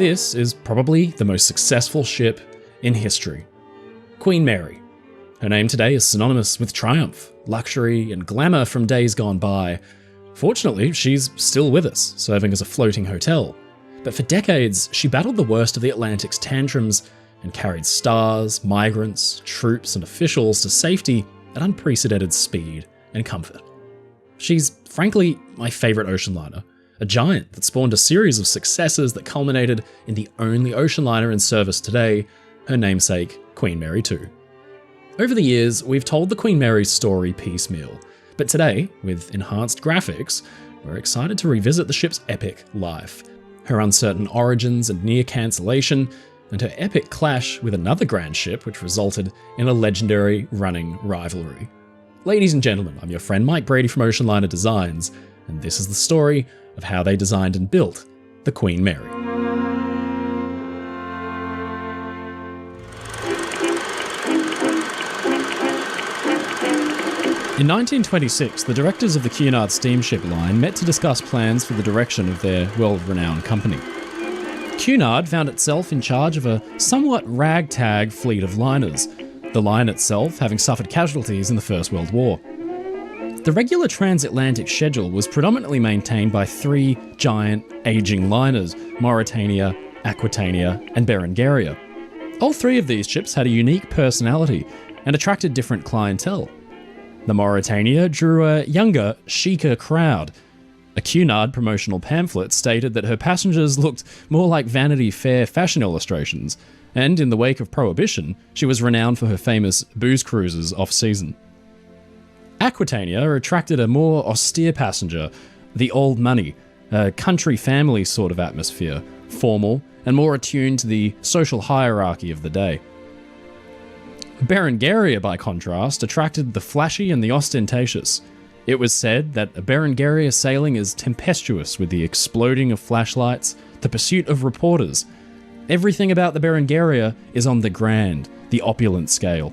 This is probably the most successful ship in history. Queen Mary. Her name today is synonymous with triumph, luxury, and glamour from days gone by. Fortunately, she's still with us, serving as a floating hotel. But for decades, she battled the worst of the Atlantic's tantrums and carried stars, migrants, troops, and officials to safety at unprecedented speed and comfort. She's, frankly, my favourite ocean liner, a giant that spawned a series of successes that culminated in the only ocean liner in service today, her namesake, Queen Mary 2. Over the years, we've told the Queen Mary's story piecemeal, but today, with enhanced graphics, we're excited to revisit the ship's epic life, her uncertain origins and near cancellation, and her epic clash with another grand ship which resulted in a legendary running rivalry. Ladies and gentlemen, I'm your friend Mike Brady from Ocean Liner Designs, and this is the story of how they designed and built the Queen Mary. In 1926, the directors of the Cunard steamship line met to discuss plans for the direction of their world-renowned company. Cunard found itself in charge of a somewhat ragtag fleet of liners, the line itself having suffered casualties in the First World War. The regular transatlantic schedule was predominantly maintained by three giant, aging liners, Mauretania, Aquitania, and Berengaria. All three of these ships had a unique personality and attracted different clientele. The Mauretania drew a younger, chicer crowd. A Cunard promotional pamphlet stated that her passengers looked more like Vanity Fair fashion illustrations, and in the wake of Prohibition, she was renowned for her famous booze cruises off-season. Aquitania attracted a more austere passenger, the old money, a country family sort of atmosphere, formal and more attuned to the social hierarchy of the day. Berengaria, by contrast, attracted the flashy and the ostentatious. It was said that a Berengaria sailing is tempestuous with the exploding of flashlights, the pursuit of reporters. Everything about the Berengaria is on the grand, the opulent scale.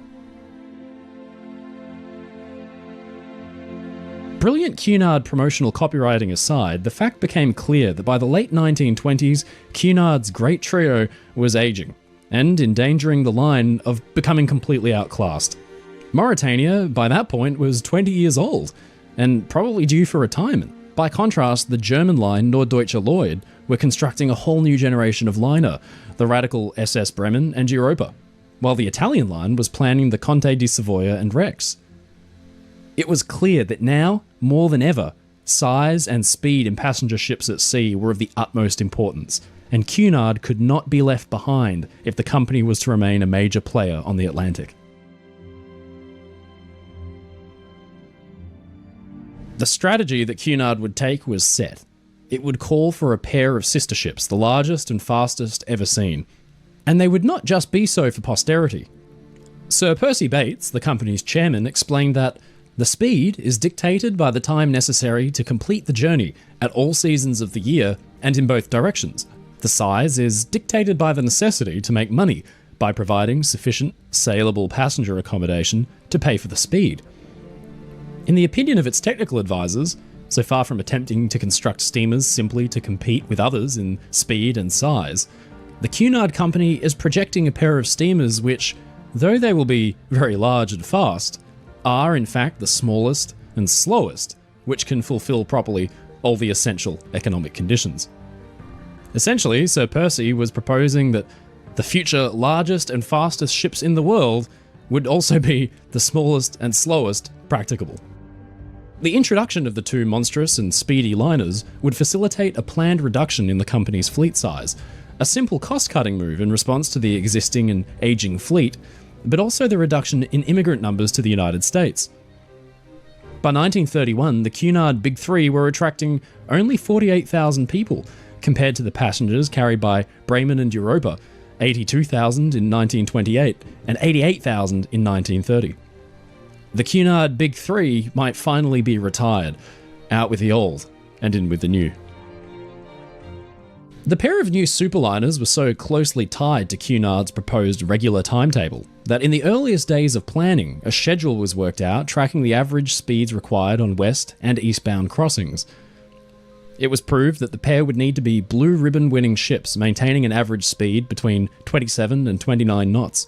Brilliant Cunard promotional copywriting aside, the fact became clear that by the late 1920s, Cunard's great trio was aging, and endangering the line of becoming completely outclassed. Mauretania, by that point, was 20 years old, and probably due for retirement. By contrast, the German line Norddeutscher Lloyd were constructing a whole new generation of liner, the radical SS Bremen and Europa, while the Italian line was planning the Conte di Savoia and Rex. It was clear that now, more than ever, size and speed in passenger ships at sea were of the utmost importance, and Cunard could not be left behind if the company was to remain a major player on the Atlantic. The strategy that Cunard would take was set. It would call for a pair of sister ships, the largest and fastest ever seen. And they would not just be so for posterity. Sir Percy Bates, the company's chairman, explained that the speed is dictated by the time necessary to complete the journey at all seasons of the year and in both directions. The size is dictated by the necessity to make money by providing sufficient saleable passenger accommodation to pay for the speed. In the opinion of its technical advisors, so far from attempting to construct steamers simply to compete with others in speed and size, the Cunard company is projecting a pair of steamers which, though they will be very large and fast, are in fact the smallest and slowest which can fulfill properly all the essential economic conditions. Essentially, Sir Percy was proposing that the future largest and fastest ships in the world would also be the smallest and slowest practicable. The introduction of the two monstrous and speedy liners would facilitate a planned reduction in the company's fleet size, a simple cost-cutting move in response to the existing and aging fleet, but also the reduction in immigrant numbers to the United States. By 1931, the Cunard Big Three were attracting only 48,000 people, compared to the passengers carried by Bremen and Europa, 82,000 in 1928 and 88,000 in 1930. The Cunard Big Three might finally be retired, out with the old and in with the new. The pair of new superliners were so closely tied to Cunard's proposed regular timetable that in the earliest days of planning, a schedule was worked out tracking the average speeds required on west and eastbound crossings. It was proved that the pair would need to be blue ribbon winning ships, maintaining an average speed between 27 and 29 knots.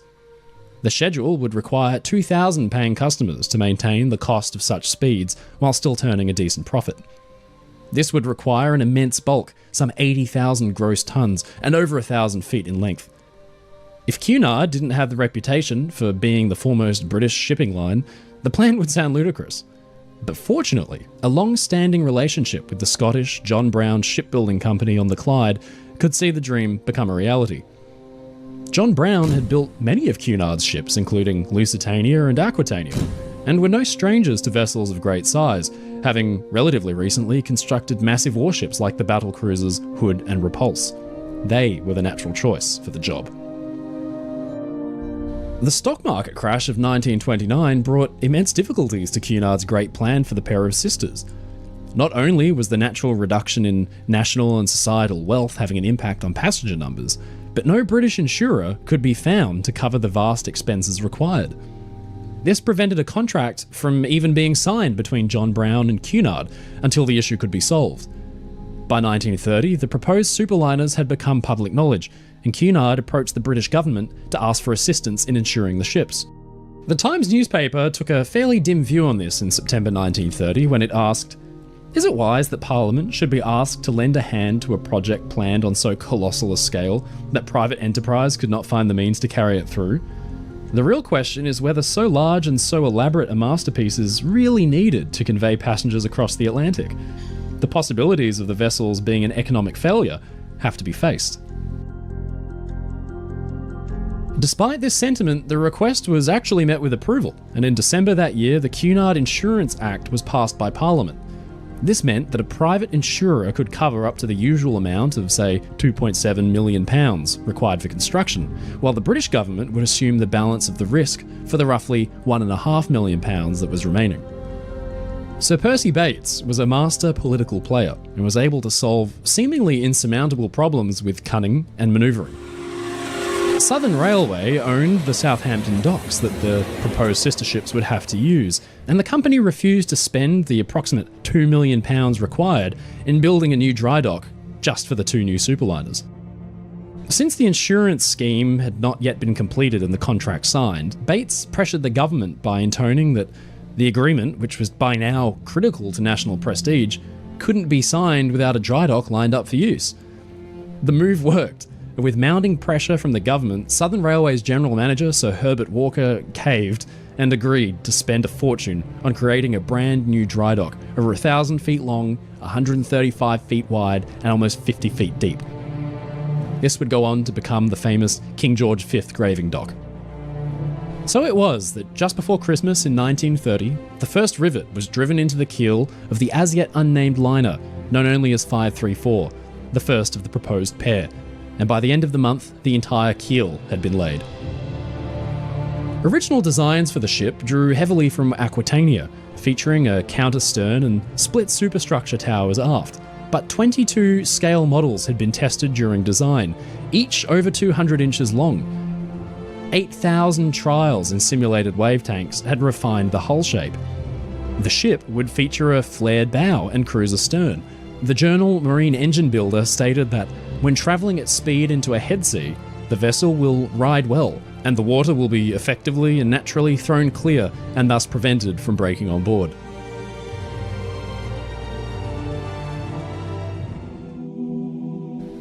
The schedule would require 2,000 paying customers to maintain the cost of such speeds while still turning a decent profit. This would require an immense bulk, some 80,000 gross tons and over 1,000 feet in length. If Cunard didn't have the reputation for being the foremost British shipping line, the plan would sound ludicrous. But fortunately, a long-standing relationship with the Scottish John Brown Shipbuilding Company on the Clyde could see the dream become a reality. John Brown had built many of Cunard's ships, including Lusitania and Aquitania, and were no strangers to vessels of great size, having relatively recently constructed massive warships like the battle cruisers Hood and Repulse. They were the natural choice for the job. The stock market crash of 1929 brought immense difficulties to Cunard's great plan for the pair of sisters. Not only was the natural reduction in national and societal wealth having an impact on passenger numbers, but no British insurer could be found to cover the vast expenses required. This prevented a contract from even being signed between John Brown and Cunard until the issue could be solved. By 1930, the proposed superliners had become public knowledge, and Cunard approached the British government to ask for assistance in insuring the ships. The Times newspaper took a fairly dim view on this in September 1930 when it asked, "Is it wise that Parliament should be asked to lend a hand to a project planned on so colossal a scale that private enterprise could not find the means to carry it through? The real question is whether so large and so elaborate a masterpiece is really needed to convey passengers across the Atlantic. The possibilities of the vessels being an economic failure have to be faced." Despite this sentiment, the request was actually met with approval, and in December that year, the Cunard Insurance Act was passed by Parliament. This meant that a private insurer could cover up to the usual amount of, say, £2.7 million required for construction, while the British government would assume the balance of the risk for the roughly £1.5 million that was remaining. Sir Percy Bates was a master political player and was able to solve seemingly insurmountable problems with cunning and manoeuvring. Southern Railway owned the Southampton docks that the proposed sister ships would have to use, and the company refused to spend the approximate £2 million required in building a new dry dock just for the two new superliners. Since the insurance scheme had not yet been completed and the contract signed, Bates pressured the government by intoning that the agreement, which was by now critical to national prestige, couldn't be signed without a dry dock lined up for use. The move worked. With mounting pressure from the government, Southern Railway's general manager, Sir Herbert Walker, caved and agreed to spend a fortune on creating a brand new dry dock, over 1,000 feet long, 135 feet wide, and almost 50 feet deep. This would go on to become the famous King George V graving dock. So it was that just before Christmas in 1930, the first rivet was driven into the keel of the as yet unnamed liner, known only as 534, the first of the proposed pair, and by the end of the month, the entire keel had been laid. Original designs for the ship drew heavily from Aquitania, featuring a counter-stern and split superstructure towers aft, but 22 scale models had been tested during design, each over 200 inches long. 8,000 trials in simulated wave tanks had refined the hull shape. The ship would feature a flared bow and cruiser stern. The journal Marine Engine Builder stated that when travelling at speed into a head sea, the vessel will ride well, and the water will be effectively and naturally thrown clear and thus prevented from breaking on board.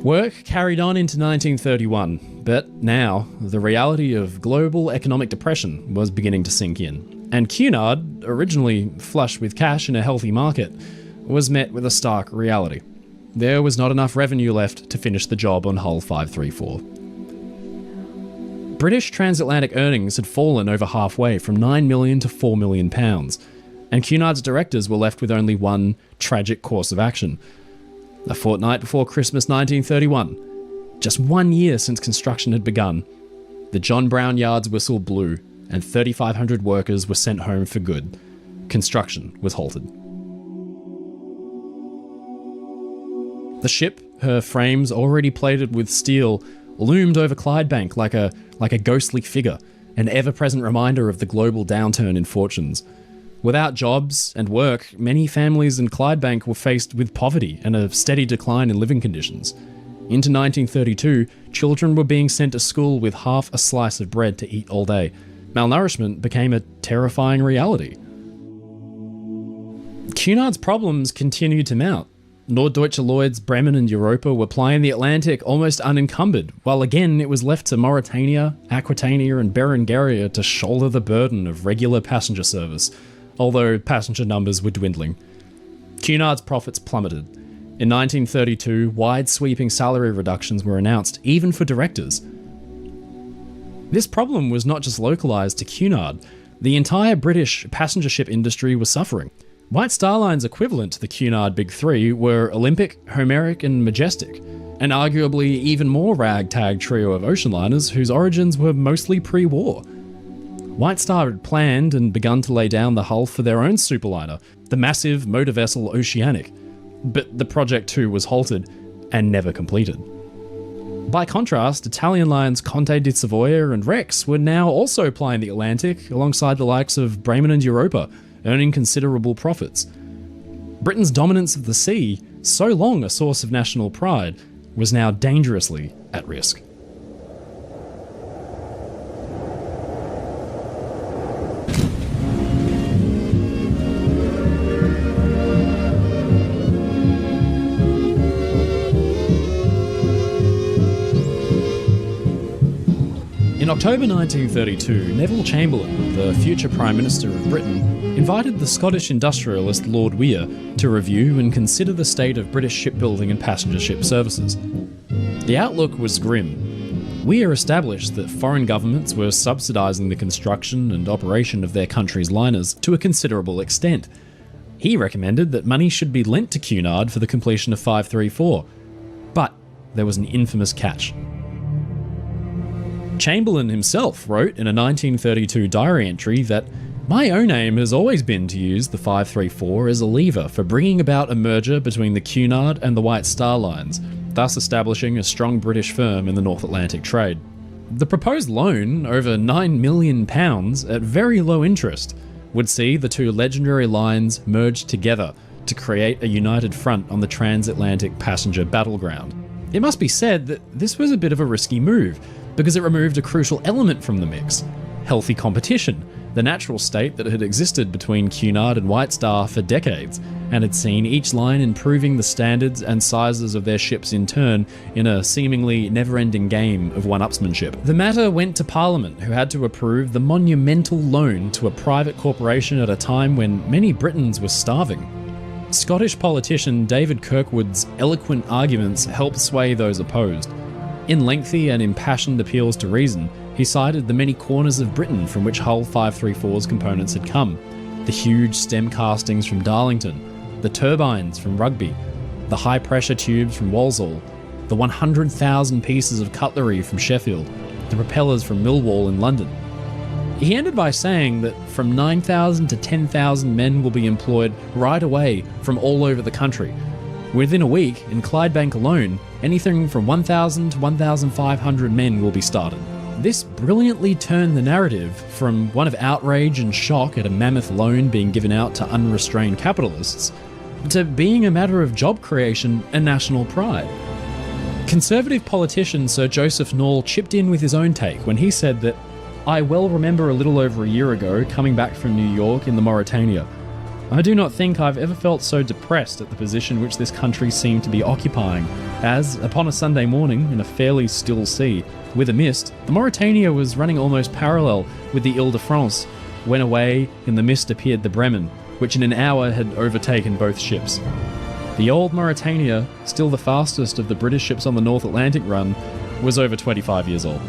Work carried on into 1931, but now the reality of global economic depression was beginning to sink in, and Cunard, originally flush with cash in a healthy market, was met with a stark reality. There was not enough revenue left to finish the job on hull 534. British transatlantic earnings had fallen over halfway from £9 million to £4 million, and Cunard's directors were left with only one tragic course of action. A fortnight before Christmas 1931, just 1 year since construction had begun, the John Brown Yard's whistle blew and 3,500 workers were sent home for good. Construction was halted. The ship, her frames already plated with steel, loomed over Clydebank like a ghostly figure, an ever-present reminder of the global downturn in fortunes. Without jobs and work, many families in Clydebank were faced with poverty and a steady decline in living conditions. Into 1932, children were being sent to school with half a slice of bread to eat all day. Malnourishment became a terrifying reality. Cunard's problems continued to mount. Norddeutsche Lloyds, Bremen and Europa were plying the Atlantic almost unencumbered, while again it was left to Mauretania, Aquitania and Berengaria to shoulder the burden of regular passenger service, although passenger numbers were dwindling. Cunard's profits plummeted. In 1932, wide-sweeping salary reductions were announced, even for directors. This problem was not just localised to Cunard. The entire British passenger ship industry was suffering. White Star Line's equivalent to the Cunard Big Three were Olympic, Homeric and Majestic, an arguably even more ragtag trio of ocean liners whose origins were mostly pre-war. White Star had planned and begun to lay down the hull for their own superliner, the massive motor vessel Oceanic, but the project too was halted and never completed. By contrast, Italian lines Conte di Savoia and Rex were now also plying the Atlantic alongside the likes of Bremen and Europa, earning considerable profits. Britain's dominance of the sea, so long a source of national pride, was now dangerously at risk. In October 1932, Neville Chamberlain, the future Prime Minister of Britain, invited the Scottish industrialist Lord Weir to review and consider the state of British shipbuilding and passenger ship services. The outlook was grim. Weir established that foreign governments were subsidising the construction and operation of their country's liners to a considerable extent. He recommended that money should be lent to Cunard for the completion of 534. But there was an infamous catch. Chamberlain himself wrote in a 1932 diary entry that "My own aim has always been to use the 534 as a lever for bringing about a merger between the Cunard and the White Star Lines, thus establishing a strong British firm in the North Atlantic trade." The proposed loan, over £9 million at very low interest, would see the two legendary lines merge together to create a united front on the transatlantic passenger battleground. It must be said that this was a bit of a risky move, because it removed a crucial element from the mix: healthy competition, the natural state that had existed between Cunard and White Star for decades, and had seen each line improving the standards and sizes of their ships in turn in a seemingly never-ending game of one-upsmanship. The matter went to Parliament, who had to approve the monumental loan to a private corporation at a time when many Britons were starving. Scottish politician David Kirkwood's eloquent arguments helped sway those opposed. In lengthy and impassioned appeals to reason, he cited the many corners of Britain from which Hull 534's components had come: the huge stem castings from Darlington, the turbines from Rugby, the high-pressure tubes from Walsall, the 100,000 pieces of cutlery from Sheffield, the propellers from Millwall in London. He ended by saying that from 9,000 to 10,000 men will be employed right away from all over the country. Within a week, in Clydebank alone, anything from 1,000 to 1,500 men will be started. This brilliantly turned the narrative from one of outrage and shock at a mammoth loan being given out to unrestrained capitalists, to being a matter of job creation and national pride. Conservative politician Sir Joseph North chipped in with his own take when he said that, "I well remember a little over a year ago coming back from New York in the Mauretania. I do not think I've ever felt so depressed at the position which this country seemed to be occupying, as, upon a Sunday morning, in a fairly still sea, with a mist, the Mauretania was running almost parallel with the Ile-de-France, when away in the mist appeared the Bremen, which in an hour had overtaken both ships. The old Mauretania, still the fastest of the British ships on the North Atlantic run, was over 25 years old."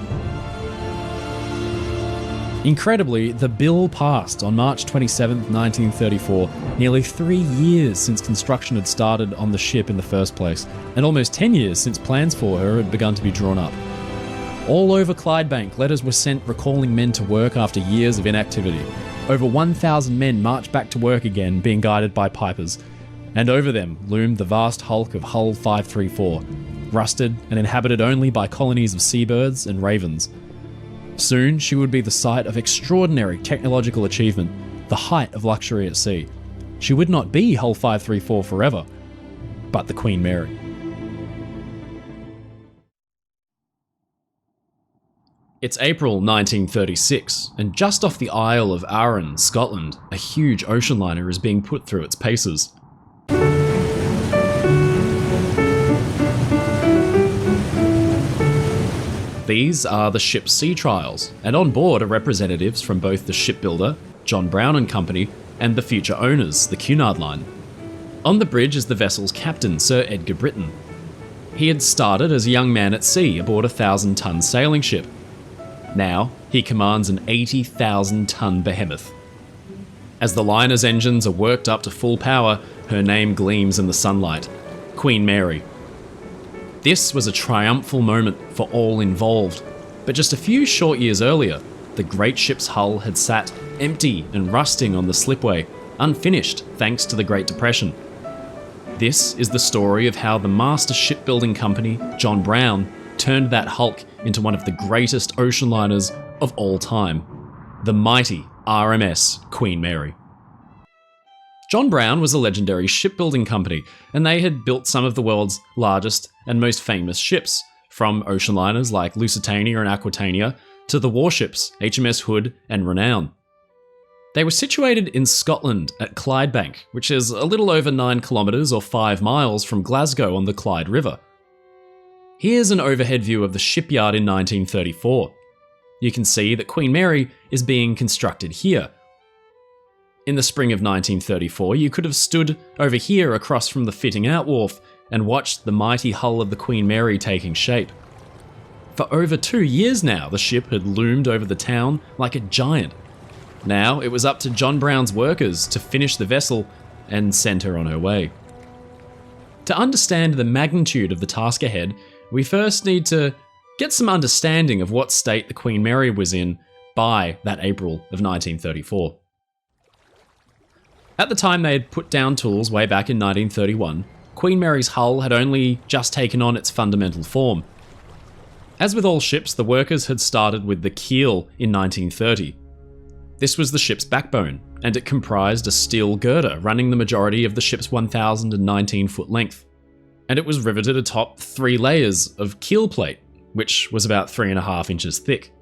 Incredibly, the bill passed on March 27, 1934, nearly 3 years since construction had started on the ship in the first place, and almost 10 years since plans for her had begun to be drawn up. All over Clydebank, letters were sent recalling men to work after years of inactivity. Over 1,000 men marched back to work again, being guided by pipers, and over them loomed the vast hulk of Hull 534, rusted and inhabited only by colonies of seabirds and ravens. Soon, she would be the site of extraordinary technological achievement, the height of luxury at sea. She would not be Hull 534 forever, but the Queen Mary. It's April 1936, and just off the Isle of Arran, Scotland, a huge ocean liner is being put through its paces. These are the ship's sea trials, and on board are representatives from both the shipbuilder, John Brown and Company, and the future owners, the Cunard Line. On the bridge is the vessel's captain, Sir Edgar Britton. He had started as a young man at sea aboard a 1,000-ton sailing ship. Now, he commands an 80,000-ton behemoth. As the liner's engines are worked up to full power, her name gleams in the sunlight: Queen Mary. This was a triumphal moment for all involved, but just a few short years earlier, the great ship's hull had sat empty and rusting on the slipway, unfinished thanks to the Great Depression. This is the story of how the master shipbuilding company, John Brown, turned that hulk into one of the greatest ocean liners of all time, the mighty RMS Queen Mary. John Brown was a legendary shipbuilding company, and they had built some of the world's largest and most famous ships, from ocean liners like Lusitania and Aquitania to the warships HMS Hood and Renown. They were situated in Scotland at Clydebank, which is a little over 9 kilometres or 5 miles from Glasgow on the Clyde River. Here's an overhead view of the shipyard in 1934. You can see that Queen Mary is being constructed here. In the spring of 1934, you could have stood over here across from the fitting out wharf and watched the mighty hull of the Queen Mary taking shape. For over 2 years now, the ship had loomed over the town like a giant. Now it was up to John Brown's workers to finish the vessel and send her on her way. To understand the magnitude of the task ahead, we first need to get some understanding of what state the Queen Mary was in by that April of 1934. At the time they had put down tools way back in 1931, Queen Mary's hull had only just taken on its fundamental form. As with all ships, the workers had started with the keel in 1930. This was the ship's backbone, and it comprised a steel girder running the majority of the ship's 1,019-foot length. And it was riveted atop 3 layers of keel plate, which was about 3.5 inches thick.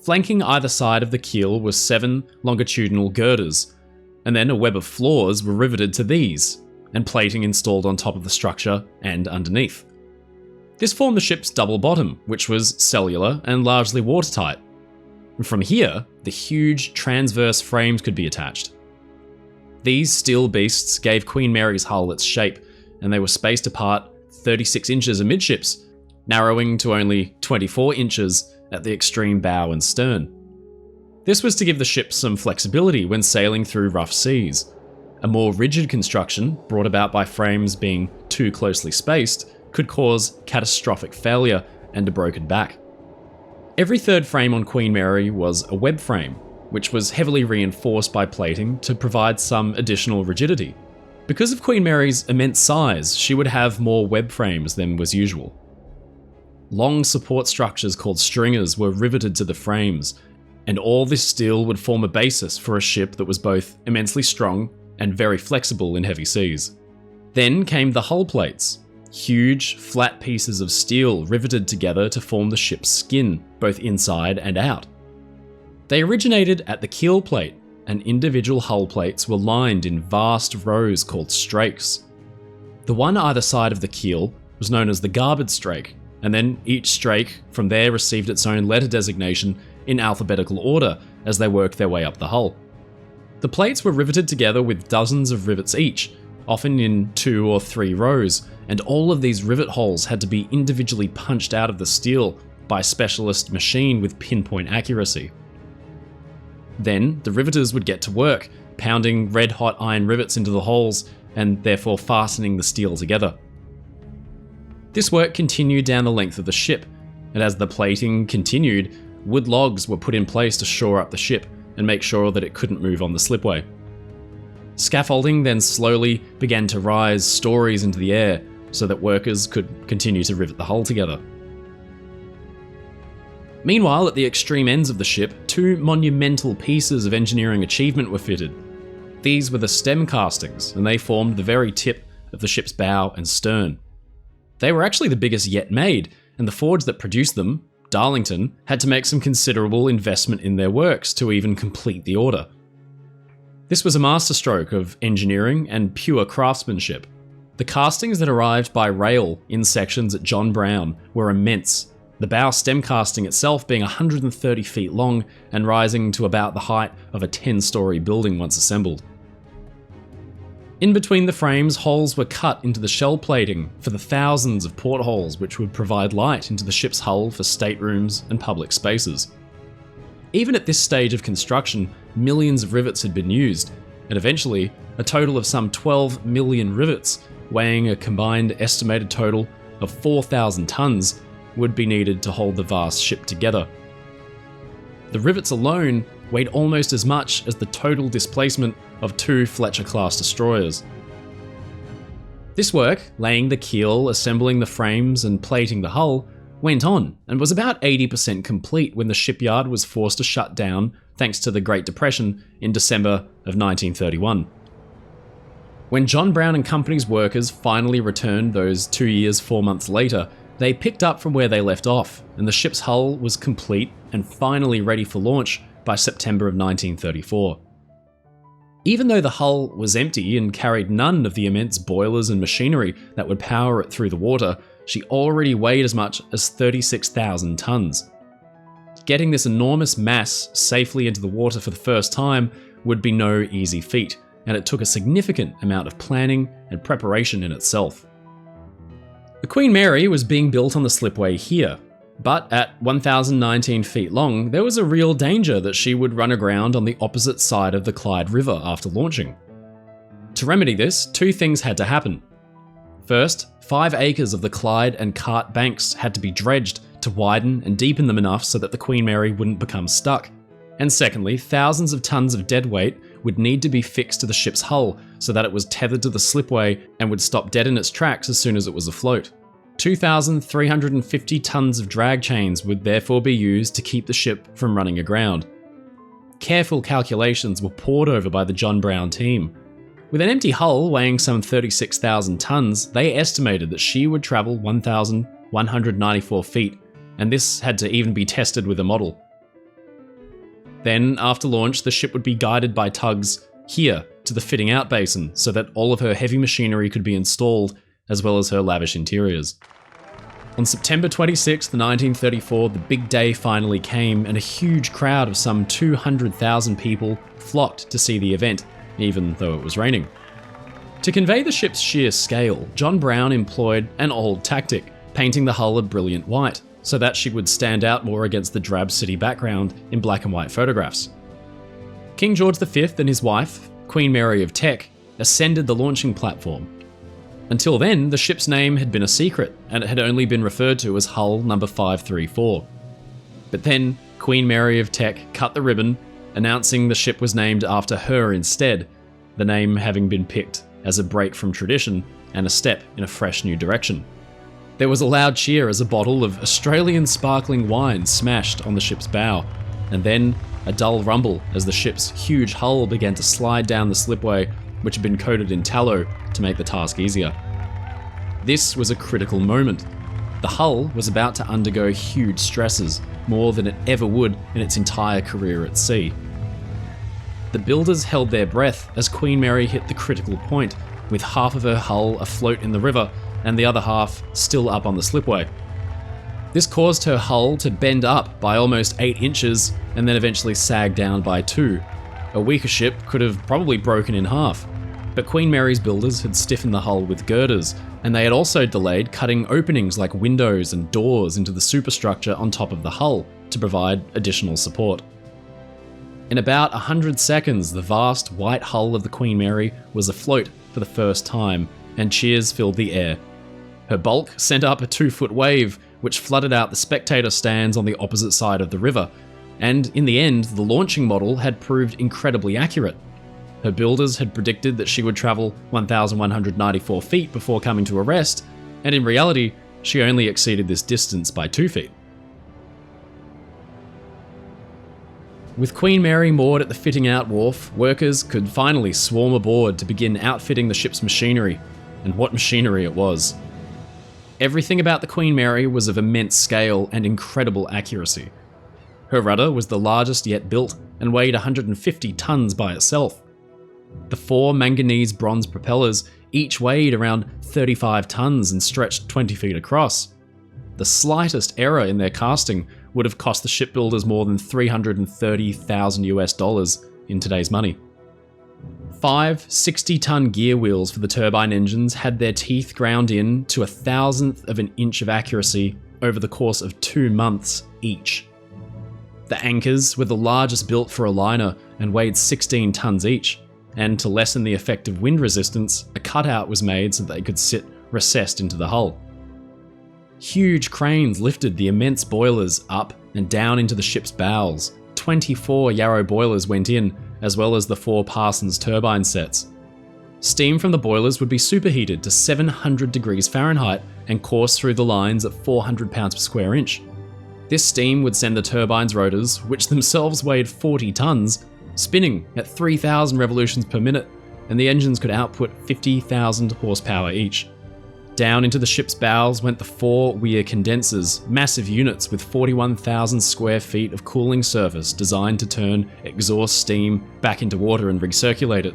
Flanking either side of the keel were 7 longitudinal girders, and then a web of floors were riveted to these, and plating installed on top of the structure and underneath. This formed the ship's double bottom, which was cellular and largely watertight. And from here, the huge transverse frames could be attached. These steel beasts gave Queen Mary's hull its shape, and they were spaced apart 36 inches amidships, narrowing to only 24 inches at the extreme bow and stern. This was to give the ship some flexibility when sailing through rough seas. A more rigid construction, brought about by frames being too closely spaced, could cause catastrophic failure and a broken back. Every third frame on Queen Mary was a web frame, which was heavily reinforced by plating to provide some additional rigidity. Because of Queen Mary's immense size, she would have more web frames than was usual. Long support structures called stringers were riveted to the frames, and all this steel would form a basis for a ship that was both immensely strong and very flexible in heavy seas. Then came the hull plates, huge, flat pieces of steel riveted together to form the ship's skin, both inside and out. They originated at the keel plate, and individual hull plates were lined in vast rows called strakes. The one either side of the keel was known as the garboard strake, and then each strake from there received its own letter designation in alphabetical order as they worked their way up the hull. The plates were riveted together with dozens of rivets each, often in 2 or 3 rows, and all of these rivet holes had to be individually punched out of the steel by a specialist machine with pinpoint accuracy. Then, the riveters would get to work, pounding red-hot iron rivets into the holes and therefore fastening the steel together. This work continued down the length of the ship, and as the plating continued, wood logs were put in place to shore up the ship and make sure that it couldn't move on the slipway. Scaffolding then slowly began to rise stories into the air so that workers could continue to rivet the hull together. Meanwhile, at the extreme ends of the ship, two monumental pieces of engineering achievement were fitted. These were the stem castings, and they formed the very tip of the ship's bow and stern. They were actually the biggest yet made, and the forge that produced them, Darlington, had to make some considerable investment in their works to even complete the order. This was a masterstroke of engineering and pure craftsmanship. The castings that arrived by rail in sections at John Brown were immense, the bow stem casting itself being 130 feet long and rising to about the height of a 10-story building once assembled. In between the frames, holes were cut into the shell plating for the thousands of portholes which would provide light into the ship's hull for staterooms and public spaces. Even at this stage of construction, millions of rivets had been used, and eventually, a total of some 12 million rivets, weighing a combined estimated total of 4,000 tons, would be needed to hold the vast ship together. The rivets alone weighed almost as much as the total displacement of two Fletcher-class destroyers. This work, laying the keel, assembling the frames, and plating the hull, went on and was about 80% complete when the shipyard was forced to shut down thanks to the Great Depression in December of 1931. When John Brown and Company's workers finally returned those 2 years, 4 months later, they picked up from where they left off, and the ship's hull was complete and finally ready for launch by September of 1934. Even though the hull was empty and carried none of the immense boilers and machinery that would power it through the water, she already weighed as much as 36,000 tons. Getting this enormous mass safely into the water for the first time would be no easy feat, and it took a significant amount of planning and preparation in itself. The Queen Mary was being built on the slipway here, but at 1,019 feet long, there was a real danger that she would run aground on the opposite side of the Clyde River after launching. To remedy this, two things had to happen. First, 5 acres of the Clyde and Cart banks had to be dredged to widen and deepen them enough so that the Queen Mary wouldn't become stuck. And secondly, thousands of tons of dead weight would need to be fixed to the ship's hull so that it was tethered to the slipway and would stop dead in its tracks as soon as it was afloat. 2,350 tons of drag chains would therefore be used to keep the ship from running aground. Careful calculations were pored over by the John Brown team. With an empty hull weighing some 36,000 tons, they estimated that she would travel 1,194 feet, and this had to even be tested with a model. Then, after launch, the ship would be guided by tugs here to the fitting out basin so that all of her heavy machinery could be installed, as well as her lavish interiors. On September 26, 1934, the big day finally came, and a huge crowd of some 200,000 people flocked to see the event, even though it was raining. To convey the ship's sheer scale, John Brown employed an old tactic, painting the hull a brilliant white, so that she would stand out more against the drab city background in black and white photographs. King George V and his wife, Queen Mary of Teck, ascended the launching platform. Until then, the ship's name had been a secret, and it had only been referred to as Hull Number 534. But then, Queen Mary of Teck cut the ribbon, announcing the ship was named after her instead, the name having been picked as a break from tradition and a step in a fresh new direction. There was a loud cheer as a bottle of Australian sparkling wine smashed on the ship's bow, and then a dull rumble as the ship's huge hull began to slide down the slipway, which had been coated in tallow to make the task easier. This was a critical moment. The hull was about to undergo huge stresses, more than it ever would in its entire career at sea. The builders held their breath as Queen Mary hit the critical point, with half of her hull afloat in the river and the other half still up on the slipway. This caused her hull to bend up by almost 8 inches and then eventually sag down by 2. A weaker ship could have probably broken in half. But Queen Mary's builders had stiffened the hull with girders, and they had also delayed cutting openings like windows and doors into the superstructure on top of the hull to provide additional support. In about 100 seconds, the vast white hull of the Queen Mary was afloat for the first time, and cheers filled the air. Her bulk sent up a 2-foot wave, which flooded out the spectator stands on the opposite side of the river, and in the end, the launching model had proved incredibly accurate. Her builders had predicted that she would travel 1,194 feet before coming to a rest, and in reality, she only exceeded this distance by 2 feet. With Queen Mary moored at the fitting out wharf, workers could finally swarm aboard to begin outfitting the ship's machinery, and what machinery it was. Everything about the Queen Mary was of immense scale and incredible accuracy. Her rudder was the largest yet built and weighed 150 tons by itself. The 4 manganese bronze propellers each weighed around 35 tons and stretched 20 feet across. The slightest error in their casting would have cost the shipbuilders more than $330,000 in today's money. 5 60-ton gear wheels for the turbine engines had their teeth ground in to 1,000th of an inch of accuracy over the course of 2 months each. The anchors were the largest built for a liner and weighed 16 tons each, and to lessen the effect of wind resistance, a cutout was made so that they could sit recessed into the hull. Huge cranes lifted the immense boilers up and down into the ship's bowels. 24 Yarrow boilers went in, as well as the 4 Parsons turbine sets. Steam from the boilers would be superheated to 700 degrees Fahrenheit and course through the lines at 400 pounds per square inch. This steam would send the turbine's rotors, which themselves weighed 40 tons, spinning at 3,000 revolutions per minute, and the engines could output 50,000 horsepower each. Down into the ship's bowels went the 4 Weir condensers, massive units with 41,000 square feet of cooling surface designed to turn exhaust steam back into water and recirculate it.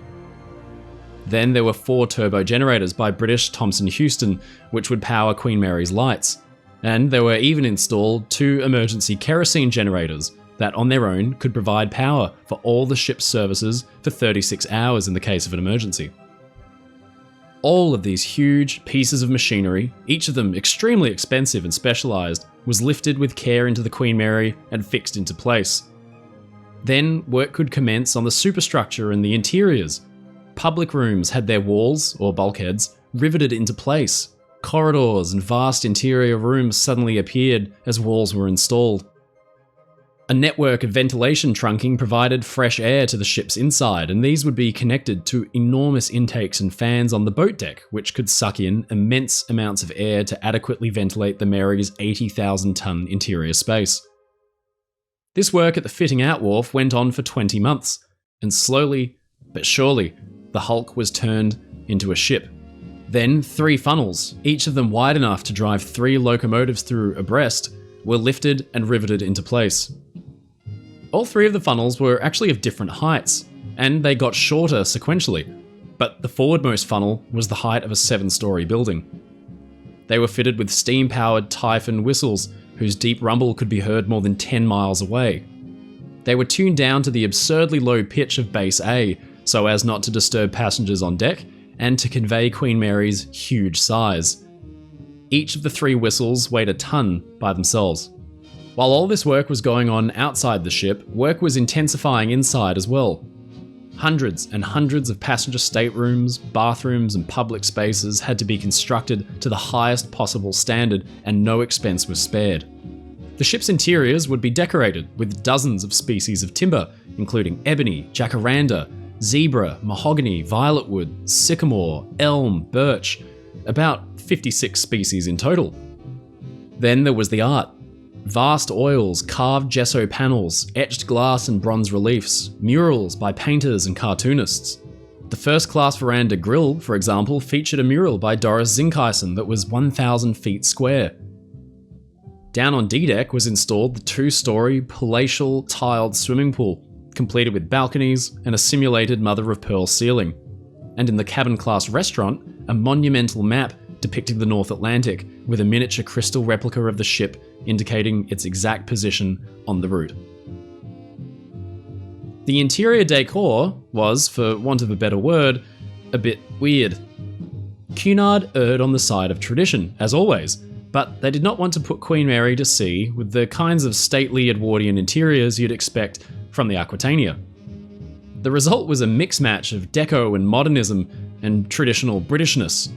Then there were 4 turbo generators by British Thomson Houston, which would power Queen Mary's lights. And there were even installed 2 emergency kerosene generators that on their own could provide power for all the ship's services for 36 hours in the case of an emergency. All of these huge pieces of machinery, each of them extremely expensive and specialised, was lifted with care into the Queen Mary and fixed into place. Then work could commence on the superstructure and the interiors. Public rooms had their walls, or bulkheads, riveted into place. Corridors and vast interior rooms suddenly appeared as walls were installed. A network of ventilation trunking provided fresh air to the ship's inside, and these would be connected to enormous intakes and fans on the boat deck, which could suck in immense amounts of air to adequately ventilate the Mary's 80,000-ton interior space. This work at the fitting out wharf went on for 20 months, and slowly but surely, the hulk was turned into a ship. Then 3 funnels, each of them wide enough to drive 3 locomotives through abreast, were lifted and riveted into place. All 3 of the funnels were actually of different heights, and they got shorter sequentially, but the forwardmost funnel was the height of a 7-story building. They were fitted with steam-powered Typhon whistles, whose deep rumble could be heard more than 10 miles away. They were tuned down to the absurdly low pitch of base A, so as not to disturb passengers on deck, and to convey Queen Mary's huge size. Each of the 3 whistles weighed a ton by themselves. While all this work was going on outside the ship, work was intensifying inside as well. Hundreds and hundreds of passenger staterooms, bathrooms, and public spaces had to be constructed to the highest possible standard, and no expense was spared. The ship's interiors would be decorated with dozens of species of timber, including ebony, jacaranda, zebra, mahogany, violetwood, sycamore, elm, birch, about 56 species in total. Then there was the art. Vast oils, carved gesso panels, etched glass and bronze reliefs, murals by painters and cartoonists. The first-class veranda grille, for example, featured a mural by Doris Zinkeisen that was 1,000 feet square. Down on D-deck was installed the 2-story palatial tiled swimming pool, completed with balconies and a simulated mother-of-pearl ceiling. And in the cabin-class restaurant, a monumental map depicting the North Atlantic with a miniature crystal replica of the ship indicating its exact position on the route. The interior decor was, for want of a better word, a bit weird. Cunard erred on the side of tradition, as always, but they did not want to put Queen Mary to sea with the kinds of stately Edwardian interiors you'd expect from the Aquitania. The result was a mix match of deco and modernism and traditional Britishness.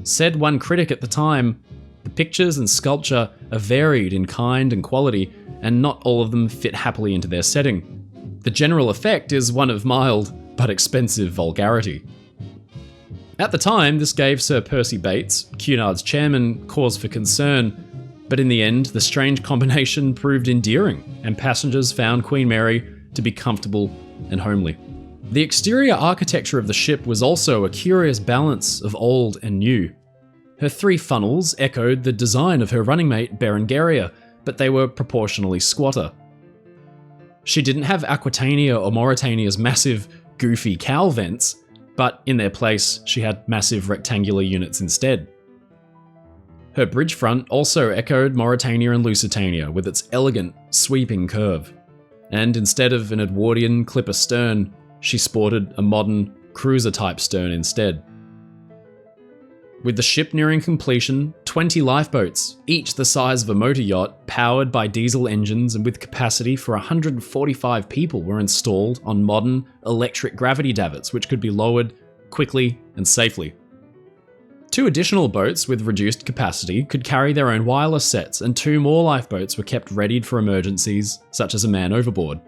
Said one critic at the time, "The pictures and sculpture are varied in kind and quality, and not all of them fit happily into their setting. The general effect is one of mild but expensive vulgarity." At the time, this gave Sir Percy Bates, Cunard's chairman, cause for concern, but in the end, the strange combination proved endearing, and passengers found Queen Mary to be comfortable and homely. The exterior architecture of the ship was also a curious balance of old and new. Her 3 funnels echoed the design of her running mate Berengaria, but they were proportionally squatter. She didn't have Aquitania or Mauritania's massive, goofy cowl vents, but in their place, she had massive rectangular units instead. Her bridge front also echoed Mauritania and Lusitania with its elegant, sweeping curve. And instead of an Edwardian clipper stern, she sported a modern, cruiser-type stern instead. With the ship nearing completion, 20 lifeboats, each the size of a motor yacht, powered by diesel engines and with capacity for 145 people, were installed on modern electric gravity davits, which could be lowered quickly and safely. 2 additional boats with reduced capacity could carry their own wireless sets, and 2 more lifeboats were kept readied for emergencies, such as a man overboard.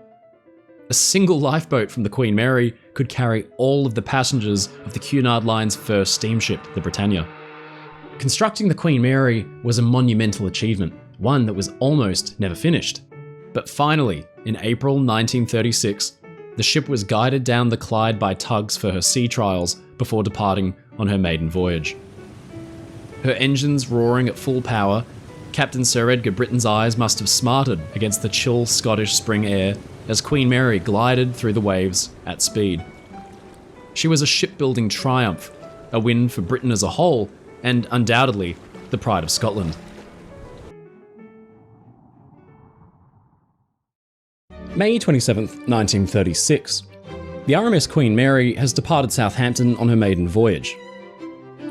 A single lifeboat from the Queen Mary could carry all of the passengers of the Cunard Line's first steamship, the Britannia. Constructing the Queen Mary was a monumental achievement, one that was almost never finished. But finally, in April 1936, the ship was guided down the Clyde by tugs for her sea trials before departing on her maiden voyage. Her engines roaring at full power, Captain Sir Edgar Britton's eyes must have smarted against the chill Scottish spring air as Queen Mary glided through the waves at speed. She was a shipbuilding triumph, a win for Britain as a whole, and undoubtedly the pride of Scotland. May 27th, 1936. The RMS Queen Mary has departed Southampton on her maiden voyage.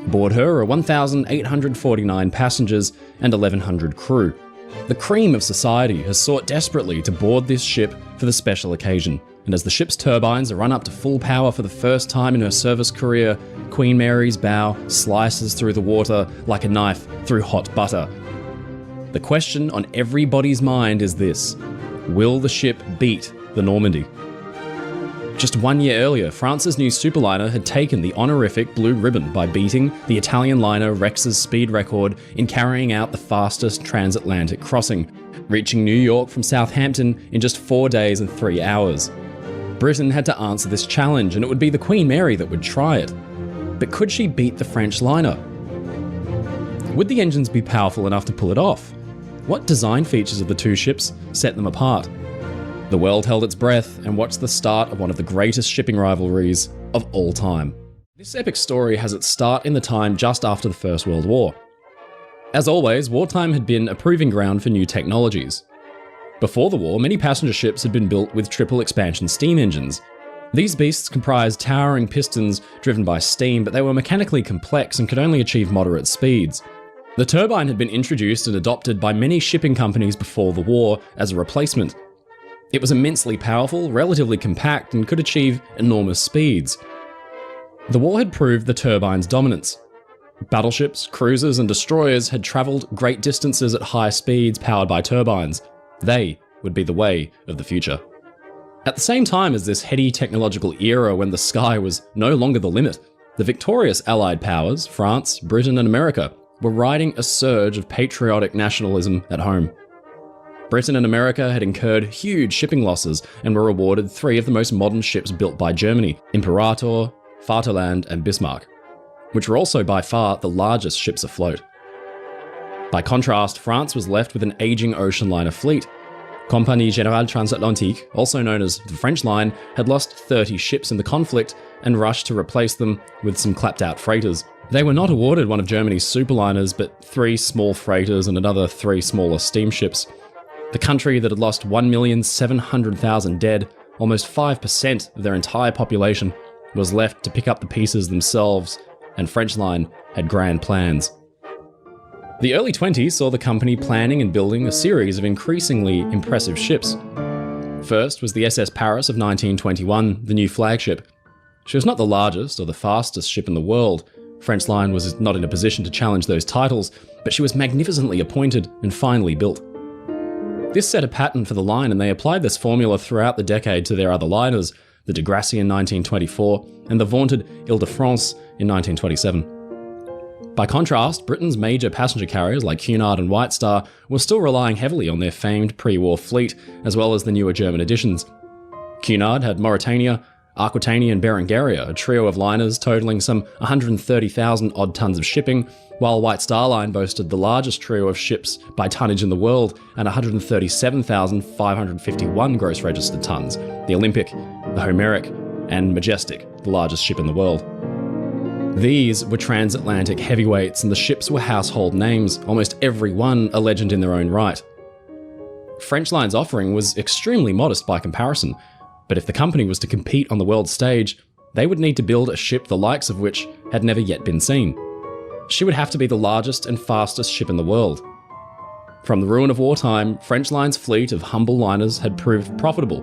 Aboard her are 1,849 passengers and 1,100 crew. The cream of society has sought desperately to board this ship for the special occasion, and as the ship's turbines are run up to full power for the first time in her service career, Queen Mary's bow slices through the water like a knife through hot butter. The question on everybody's mind is this: will the ship beat the Normandy? Just 1 year earlier, France's new superliner had taken the honorific blue ribbon by beating the Italian liner Rex's speed record in carrying out the fastest transatlantic crossing, reaching New York from Southampton in just 4 days and 3 hours. Britain had to answer this challenge, and it would be the Queen Mary that would try it. But could she beat the French liner? Would the engines be powerful enough to pull it off? What design features of the 2 ships set them apart? The world held its breath and watched the start of one of the greatest shipping rivalries of all time. This epic story has its start in the time just after the First World War. As always, wartime had been a proving ground for new technologies. Before the war, many passenger ships had been built with triple expansion steam engines. These beasts comprised towering pistons driven by steam, but they were mechanically complex and could only achieve moderate speeds. The turbine had been introduced and adopted by many shipping companies before the war as a replacement. It was immensely powerful, relatively compact, and could achieve enormous speeds. The war had proved the turbine's dominance. Battleships, cruisers, and destroyers had travelled great distances at high speeds powered by turbines. They would be the way of the future. At the same time as this heady technological era when the sky was no longer the limit, the victorious Allied powers, France, Britain, and America, were riding a surge of patriotic nationalism at home. Britain and America had incurred huge shipping losses and were awarded 3 of the most modern ships built by Germany, Imperator, Vaterland, and Bismarck, which were also by far the largest ships afloat. By contrast, France was left with an aging ocean liner fleet. Compagnie Générale Transatlantique, also known as the French Line, had lost 30 ships in the conflict and rushed to replace them with some clapped-out freighters. They were not awarded one of Germany's superliners, but 3 small freighters and another 3 smaller steamships. The country that had lost 1,700,000 dead, almost 5% of their entire population, was left to pick up the pieces themselves, and French Line had grand plans. The early 20s saw the company planning and building a series of increasingly impressive ships. First was the SS Paris of 1921, the new flagship. She was not the largest or the fastest ship in the world. French Line was not in a position to challenge those titles, but she was magnificently appointed and finely built. This set a pattern for the line, and they applied this formula throughout the decade to their other liners, the de Grasse in 1924 and the vaunted Ile-de-France in 1927. By contrast, Britain's major passenger carriers like Cunard and White Star were still relying heavily on their famed pre-war fleet, as well as the newer German additions. Cunard had Mauretania, Aquitania and Berengaria, a trio of liners totaling some 130,000 odd tons of shipping, while White Star Line boasted the largest trio of ships by tonnage in the world at 137,551 gross registered tons, the Olympic, the Homeric, and Majestic, the largest ship in the world. These were transatlantic heavyweights, and the ships were household names, almost every one a legend in their own right. French Line's offering was extremely modest by comparison, but if the company was to compete on the world stage, they would need to build a ship the likes of which had never yet been seen. She would have to be the largest and fastest ship in the world. From the ruin of wartime, French Line's fleet of humble liners had proved profitable.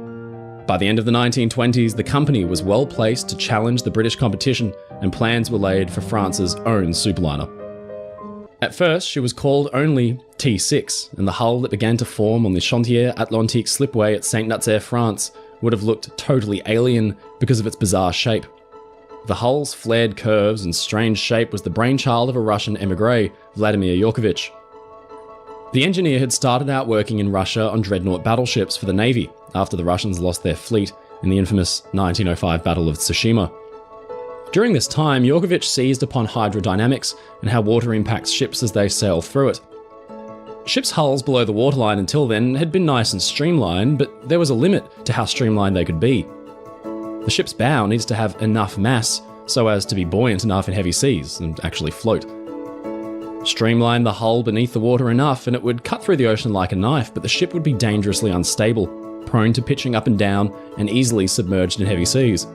By the end of the 1920s, the company was well placed to challenge the British competition, and plans were laid for France's own superliner. At first, she was called only T6, and the hull that began to form on the Chantier Atlantique slipway at Saint-Nazaire, France, would have looked totally alien because of its bizarre shape. The hull's flared curves and strange shape was the brainchild of a Russian émigré, Vladimir Yurkevich. The engineer had started out working in Russia on dreadnought battleships for the Navy after the Russians lost their fleet in the infamous 1905 Battle of Tsushima. During this time, Yurkevich seized upon hydrodynamics and how water impacts ships as they sail through it. Ships' hulls below the waterline until then had been nice and streamlined, but there was a limit to how streamlined they could be. The ship's bow needs to have enough mass so as to be buoyant enough in heavy seas and actually float. Streamline the hull beneath the water enough and it would cut through the ocean like a knife, but the ship would be dangerously unstable, prone to pitching up and down, and easily submerged in heavy seas.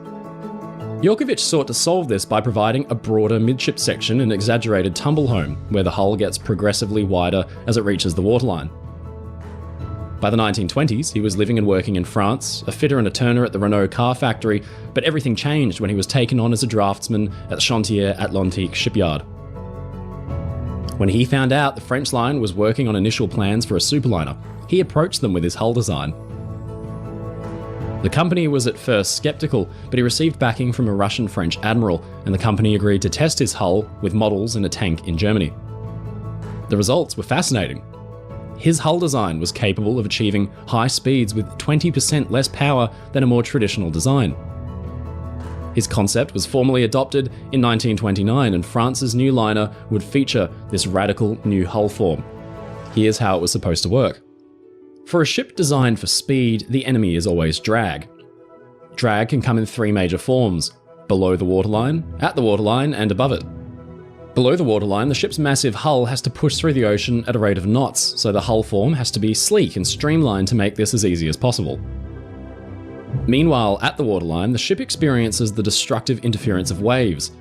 Yurkevich sought to solve this by providing a broader midship section and exaggerated tumble home, where the hull gets progressively wider as it reaches the waterline. By the 1920s, he was living and working in France, a fitter and a turner at the Renault car factory, but everything changed when he was taken on as a draftsman at the Chantier Atlantique shipyard. When he found out the French Line was working on initial plans for a superliner, he approached them with his hull design. The company was at first skeptical, but he received backing from a Russian-French admiral, and the company agreed to test his hull with models in a tank in Germany. The results were fascinating. His hull design was capable of achieving high speeds with 20% less power than a more traditional design. His concept was formally adopted in 1929, and France's new liner would feature this radical new hull form. Here's how it was supposed to work. For a ship designed for speed, the enemy is always drag. Drag can come in three major forms: below the waterline, at the waterline, and above it. Below the waterline, the ship's massive hull has to push through the ocean at a rate of knots, so the hull form has to be sleek and streamlined to make this as easy as possible. Meanwhile, at the waterline, the ship experiences the destructive interference of waves.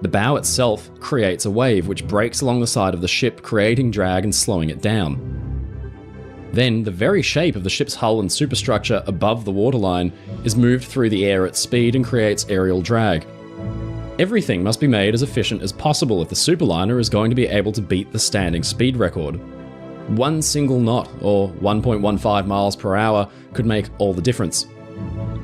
The bow itself creates a wave which breaks along the side of the ship, creating drag and slowing it down. Then, the very shape of the ship's hull and superstructure above the waterline is moved through the air at speed and creates aerial drag. Everything must be made as efficient as possible if the superliner is going to be able to beat the standing speed record. One single knot, or 1.15 miles per hour, could make all the difference.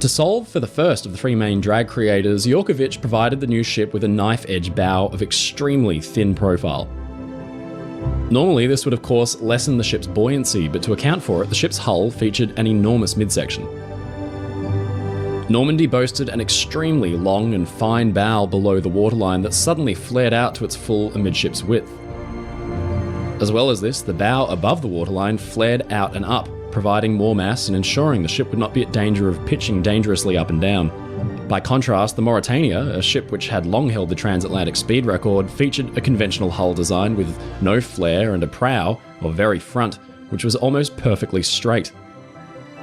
To solve for the first of the three main drag creators, Yurkevich provided the new ship with a knife-edge bow of extremely thin profile. Normally, this would of course lessen the ship's buoyancy, but to account for it, the ship's hull featured an enormous midsection. Normandy boasted an extremely long and fine bow below the waterline that suddenly flared out to its full amidships width. As well as this, the bow above the waterline flared out and up, providing more mass and ensuring the ship would not be at danger of pitching dangerously up and down. By contrast, the Mauretania, a ship which had long held the transatlantic speed record, featured a conventional hull design with no flare and a prow, or very front, which was almost perfectly straight.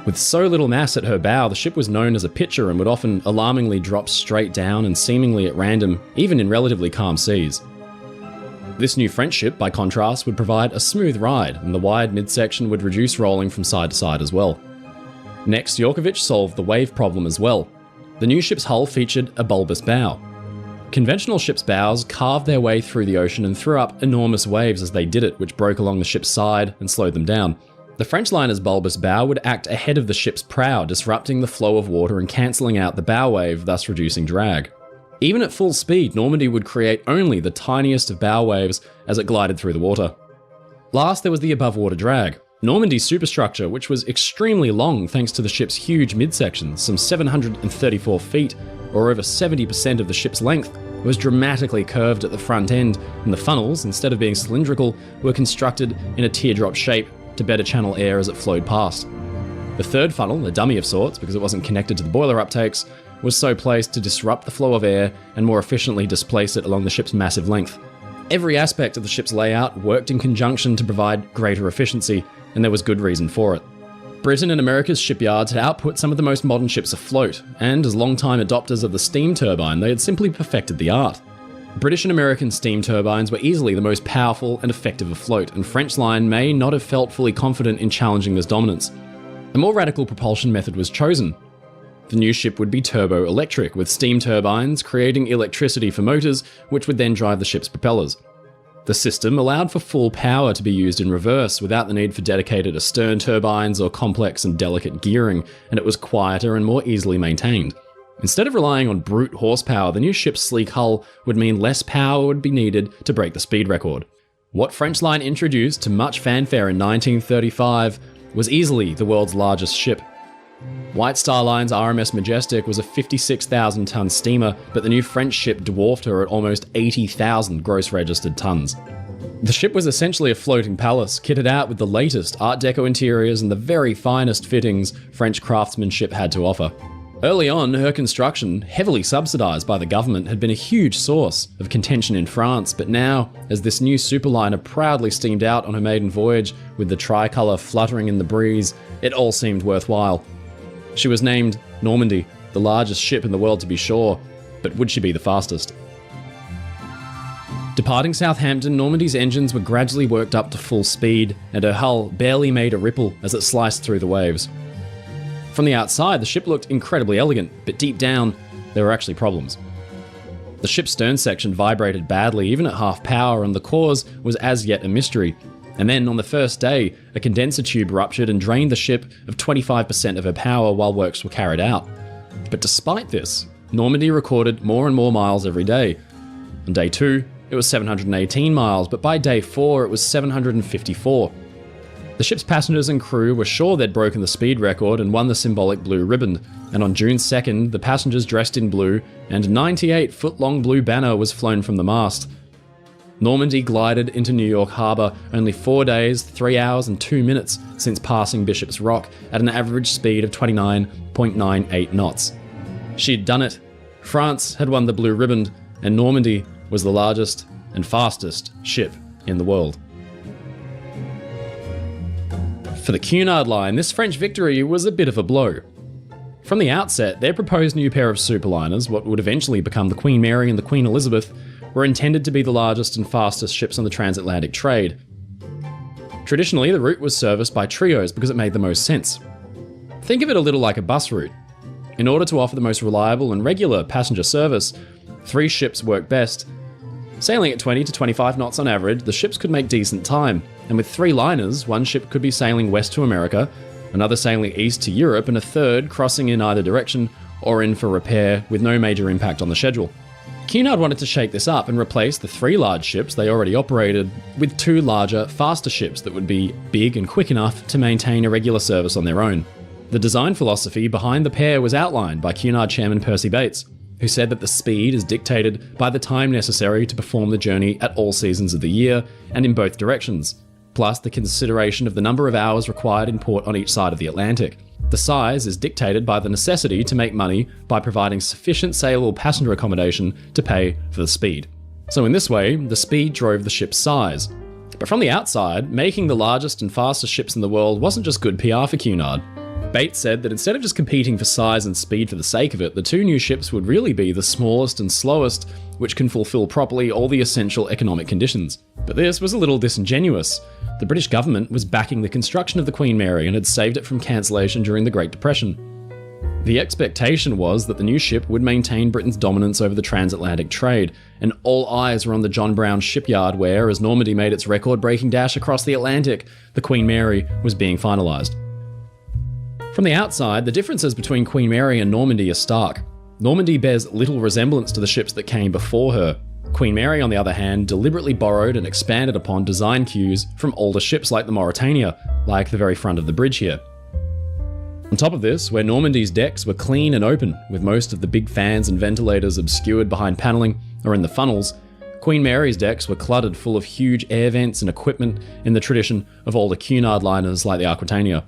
With so little mass at her bow, the ship was known as a pitcher and would often alarmingly drop straight down and seemingly at random, even in relatively calm seas. This new French ship, by contrast, would provide a smooth ride, and the wide midsection would reduce rolling from side to side as well. Next, Yurkevich solved the wave problem as well. The new ship's hull featured a bulbous bow. Conventional ships' bows carved their way through the ocean and threw up enormous waves as they did it, which broke along the ship's side and slowed them down. The French liner's bulbous bow would act ahead of the ship's prow, disrupting the flow of water and cancelling out the bow wave, thus reducing drag. Even at full speed, Normandy would create only the tiniest of bow waves as it glided through the water. Last, there was the above-water drag. Normandy's superstructure, which was extremely long thanks to the ship's huge midsection, some 734 feet, or over 70% of the ship's length, was dramatically curved at the front end, and the funnels, instead of being cylindrical, were constructed in a teardrop shape to better channel air as it flowed past. The third funnel, a dummy of sorts because it wasn't connected to the boiler uptakes, was so placed to disrupt the flow of air and more efficiently displace it along the ship's massive length. Every aspect of the ship's layout worked in conjunction to provide greater efficiency, and there was good reason for it. Britain and America's shipyards had output some of the most modern ships afloat, and as long-time adopters of the steam turbine, they had simply perfected the art. British and American steam turbines were easily the most powerful and effective afloat, and French line may not have felt fully confident in challenging this dominance. A more radical propulsion method was chosen. The new ship would be turbo-electric, with steam turbines creating electricity for motors, which would then drive the ship's propellers. The system allowed for full power to be used in reverse without the need for dedicated astern turbines or complex and delicate gearing, and it was quieter and more easily maintained. Instead of relying on brute horsepower, the new ship's sleek hull would mean less power would be needed to break the speed record. What French line introduced to much fanfare in 1935 was easily the world's largest ship. White Star Line's RMS Majestic was a 56,000-ton steamer, but the new French ship dwarfed her at almost 80,000 gross registered tons. The ship was essentially a floating palace, kitted out with the latest Art Deco interiors and the very finest fittings French craftsmanship had to offer. Early on, her construction, heavily subsidised by the government, had been a huge source of contention in France, but now, as this new superliner proudly steamed out on her maiden voyage with the tricolour fluttering in the breeze, it all seemed worthwhile. She was named Normandy, the largest ship in the world to be sure, but would she be the fastest? Departing Southampton, Normandy's engines were gradually worked up to full speed, and her hull barely made a ripple as it sliced through the waves. From the outside, the ship looked incredibly elegant, but deep down, there were actually problems. The ship's stern section vibrated badly, even at half power, and the cause was as yet a mystery. And then, on the first day, a condenser tube ruptured and drained the ship of 25% of her power while works were carried out. But despite this, Normandy recorded more and more miles every day. On day 2, it was 718 miles, but by day 4, it was 754. The ship's passengers and crew were sure they'd broken the speed record and won the symbolic blue ribbon, and on June 2nd, the passengers dressed in blue, and a 98-foot-long blue banner was flown from the mast. Normandy glided into New York Harbor only 4 days, 3 hours and 2 minutes since passing Bishop's Rock at an average speed of 29.98 knots. She'd done it. France had won the blue ribbon, and Normandy was the largest and fastest ship in the world. For the Cunard Line, this French victory was a bit of a blow. From the outset, their proposed new pair of superliners, what would eventually become the Queen Mary and the Queen Elizabeth, were intended to be the largest and fastest ships on the transatlantic trade. Traditionally, the route was serviced by trios because it made the most sense. Think of it a little like a bus route. In order to offer the most reliable and regular passenger service, 3 ships worked best. Sailing at 20 to 25 knots on average, the ships could make decent time, and with 3 liners, one ship could be sailing west to America, another sailing east to Europe, and a third crossing in either direction or in for repair with no major impact on the schedule. Cunard wanted to shake this up and replace the 3 large ships they already operated with 2 larger, faster ships that would be big and quick enough to maintain a regular service on their own. The design philosophy behind the pair was outlined by Cunard chairman Percy Bates, who said that the speed is dictated by the time necessary to perform the journey at all seasons of the year and in both directions, plus the consideration of the number of hours required in port on each side of the Atlantic. The size is dictated by the necessity to make money by providing sufficient saleable passenger accommodation to pay for the speed. So in this way, the speed drove the ship's size. But from the outside, making the largest and fastest ships in the world wasn't just good PR for Cunard. Bates said that instead of just competing for size and speed for the sake of it, the 2 new ships would really be the smallest and slowest, which can fulfill properly all the essential economic conditions. But this was a little disingenuous. The British government was backing the construction of the Queen Mary and had saved it from cancellation during the Great Depression. The expectation was that the new ship would maintain Britain's dominance over the transatlantic trade, and all eyes were on the John Brown shipyard where, as Normandy made its record-breaking dash across the Atlantic, the Queen Mary was being finalised. From the outside, the differences between Queen Mary and Normandy are stark. Normandy bears little resemblance to the ships that came before her. Queen Mary, on the other hand, deliberately borrowed and expanded upon design cues from older ships like the Mauretania, like the very front of the bridge here. On top of this, where Normandy's decks were clean and open, with most of the big fans and ventilators obscured behind panelling or in the funnels, Queen Mary's decks were cluttered full of huge air vents and equipment in the tradition of older Cunard liners like the Aquitania.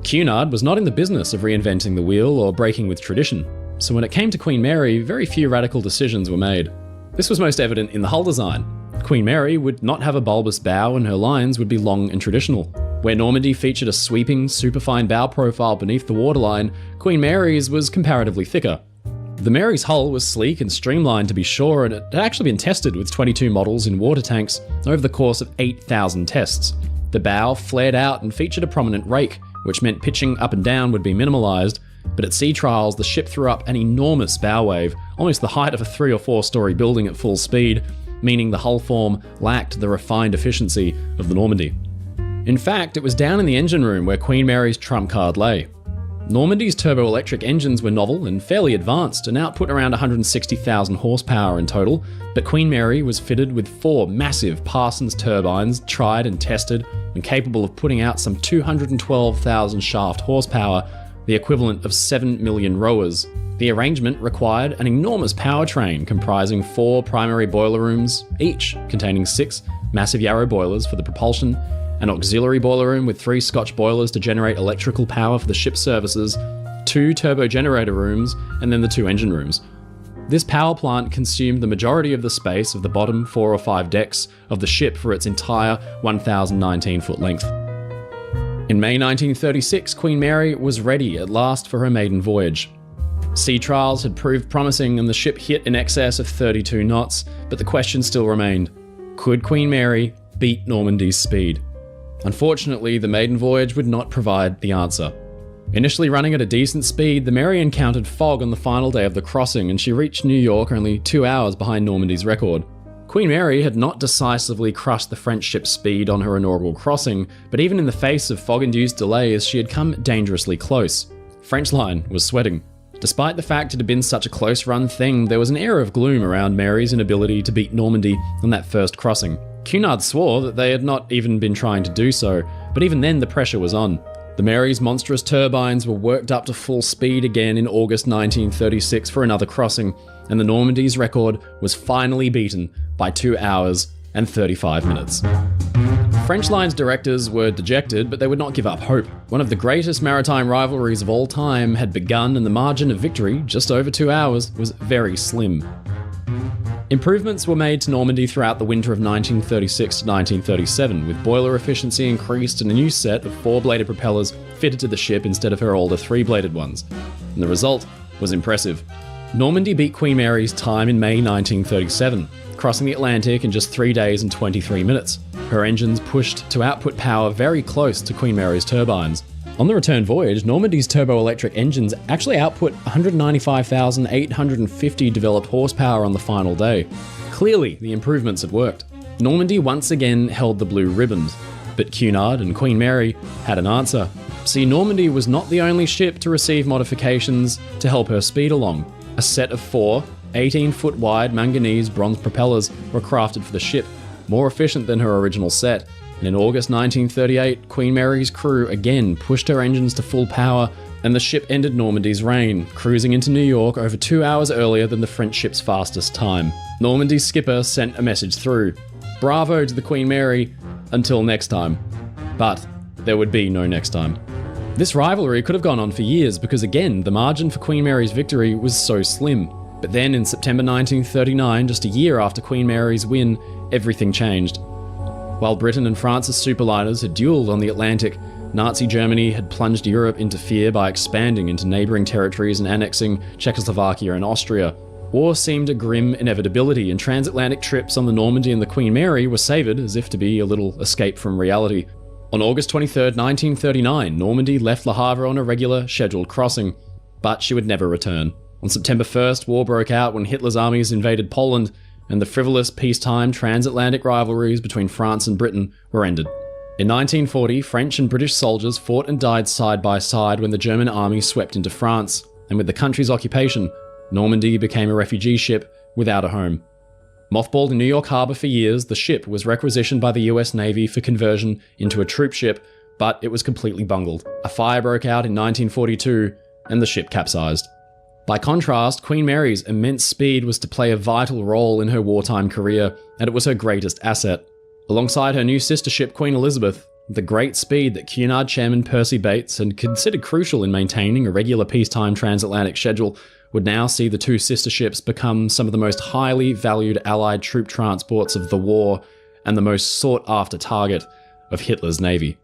Cunard was not in the business of reinventing the wheel or breaking with tradition, so when it came to Queen Mary, very few radical decisions were made. This was most evident in the hull design. Queen Mary would not have a bulbous bow and her lines would be long and traditional. Where Normandy featured a sweeping, superfine bow profile beneath the waterline, Queen Mary's was comparatively thicker. The Mary's hull was sleek and streamlined to be sure, and it had actually been tested with 22 models in water tanks over the course of 8,000 tests. The bow flared out and featured a prominent rake, which meant pitching up and down would be minimalised, but at sea trials the ship threw up an enormous bow wave, almost the height of a 3 or 4 story building at full speed, meaning the hull form lacked the refined efficiency of the Normandy. In fact, it was down in the engine room where Queen Mary's trump card lay. Normandy's turbo-electric engines were novel and fairly advanced and output around 160,000 horsepower in total, but Queen Mary was fitted with 4 massive Parsons turbines tried and tested and capable of putting out some 212,000 shaft horsepower, the equivalent of 7 million rowers. The arrangement required an enormous powertrain comprising 4 primary boiler rooms, each containing 6 massive Yarrow boilers for the propulsion, an auxiliary boiler room with 3 Scotch boilers to generate electrical power for the ship's services, 2 turbo generator rooms, and then the 2 engine rooms. This power plant consumed the majority of the space of the bottom 4 or 5 decks of the ship for its entire 1,019-foot length. In May 1936, Queen Mary was ready at last for her maiden voyage. Sea trials had proved promising and the ship hit in excess of 32 knots, but the question still remained: could Queen Mary beat Normandy's speed? Unfortunately, the maiden voyage would not provide the answer. Initially running at a decent speed, the Mary encountered fog on the final day of the crossing and she reached New York only 2 hours behind Normandy's record. Queen Mary had not decisively crushed the French ship's speed on her inaugural crossing, but even in the face of fog-induced delays, she had come dangerously close. French line was sweating. Despite the fact it had been such a close-run thing, there was an air of gloom around Mary's inability to beat Normandy on that first crossing. Cunard swore that they had not even been trying to do so, but even then the pressure was on. The Mary's monstrous turbines were worked up to full speed again in August 1936 for another crossing, and the Normandy's record was finally beaten by 2 hours and 35 minutes. French line's directors were dejected, but they would not give up hope. One of the greatest maritime rivalries of all time had begun, and the margin of victory, just over 2 hours, was very slim. Improvements were made to Normandy throughout the winter of 1936 to 1937, with boiler efficiency increased and a new set of 4-bladed propellers fitted to the ship instead of her older 3-bladed ones. And the result was impressive. Normandy beat Queen Mary's time in May 1937, crossing the Atlantic in just 3 days and 23 minutes. Her engines pushed to output power very close to Queen Mary's turbines. On the return voyage, Normandy's turbo-electric engines actually output 195,850 developed horsepower on the final day. Clearly, the improvements had worked. Normandy once again held the blue ribbons, but Cunard and Queen Mary had an answer. See, Normandy was not the only ship to receive modifications to help her speed along. A set of 4 18-foot wide manganese bronze propellers were crafted for the ship, more efficient than her original set. And in August 1938, Queen Mary's crew again pushed her engines to full power, and the ship ended Normandy's reign, cruising into New York over 2 hours earlier than the French ship's fastest time. Normandy's skipper sent a message through: "Bravo to the Queen Mary, until next time." But there would be no next time. This rivalry could have gone on for years because, again, the margin for Queen Mary's victory was so slim. But then in September 1939, just a year after Queen Mary's win, everything changed. While Britain and France's superliners had duelled on the Atlantic, Nazi Germany had plunged Europe into fear by expanding into neighbouring territories and annexing Czechoslovakia and Austria. War seemed a grim inevitability, and transatlantic trips on the Normandy and the Queen Mary were savoured as if to be a little escape from reality. On August 23, 1939, Normandy left Le Havre on a regular, scheduled crossing, but she would never return. On September 1st, war broke out when Hitler's armies invaded Poland, and the frivolous peacetime transatlantic rivalries between France and Britain were ended. In 1940, French and British soldiers fought and died side by side when the German army swept into France, and with the country's occupation, Normandy became a refugee ship without a home. Mothballed in New York Harbor for years, the ship was requisitioned by the US Navy for conversion into a troop ship, but it was completely bungled. A fire broke out in 1942, and the ship capsized. By contrast, Queen Mary's immense speed was to play a vital role in her wartime career, and it was her greatest asset. Alongside her new sister ship, Queen Elizabeth, the great speed that Cunard Chairman Percy Bates had considered crucial in maintaining a regular peacetime transatlantic schedule would now see the two sister ships become some of the most highly valued Allied troop transports of the war and the most sought-after target of Hitler's navy.